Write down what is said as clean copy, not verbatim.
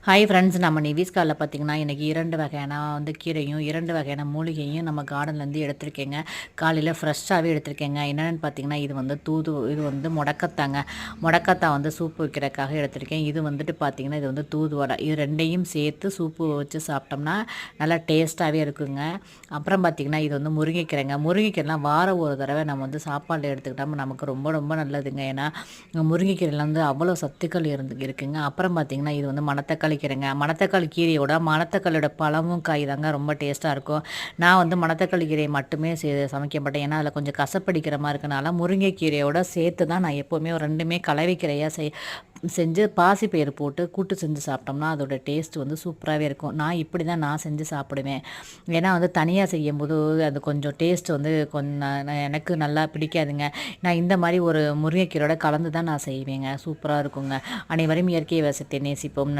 Hi friends, நம்ம நிவிஸ் காலில் பார்த்தீங்கன்னா இன்றைக்கி 2 வகையான கீரையும் 2 வகையான மூலிகையும் நம்ம கார்டன்லேருந்து எடுத்திருக்கேங்க. காலையில் ஃப்ரெஷ்ஷாகவே எடுத்திருக்கேங்க. என்னென்னு பார்த்தீங்கன்னா இது முடக்கத்தான் சூப்பு வைக்கிறதுக்காக எடுத்திருக்கேன். இது பார்த்தீங்கன்னா இது தூதுவடை. இது ரெண்டையும் சேர்த்து சூப்பு வச்சு சாப்பிட்டோம்னா நல்லா டேஸ்ட்டாகவே இருக்குங்க. அப்புறம் பார்த்தீங்கன்னா இது முருங்கைக்கீரைங்க. முருங்கைக்கீரைலாம் வாரம் ஒரு தடவை நம்ம சாப்பாடில் எடுத்துக்கிட்டோம்னா நமக்கு ரொம்ப ரொம்ப நல்லதுங்க. ஏன்னா முருங்கைக்கீரையில் அவ்வளோ சத்துக்கள் இருக்குங்க. அப்புறம் பார்த்தீங்கன்னா இது மணத்தக்காளி கீரைங்க. மணத்தக்காளி கீரையோட மணத்தக்காளியோட பழமும் காய் தாங்க ரொம்ப டேஸ்ட்டாக இருக்கும். நான் மணத்தக்காளி கீரையை மட்டுமே சமைக்க மாட்டேன். ஏன்னா அதில் கொஞ்சம் கசப்படிக்கிற மாதிரி இருக்கனால முருங்கைக்கீரையோட சேர்த்து தான் நான் எப்போவுமே ரெண்டுமே கலவை கீரையாக செஞ்சு பாசிப்பயிறு போட்டு கூட்டு செஞ்சு சாப்பிட்டோம்னா அதோட டேஸ்ட் சூப்பராகவே இருக்கும். இப்படி தான் நான் செஞ்சு சாப்பிடுவேன். ஏன்னா தனியாக செய்யும்போது அது கொஞ்சம் டேஸ்ட் கொஞ்சம் எனக்கு நல்லா பிடிக்காதுங்க. நான் இந்த மாதிரி ஒரு முருங்கைக்கீரையோட கலந்து தான் நான் செய்வேங்க. சூப்பராக இருக்குங்க. அனைவரும் இயற்கை விவசாயத்தை நேசிப்போம்.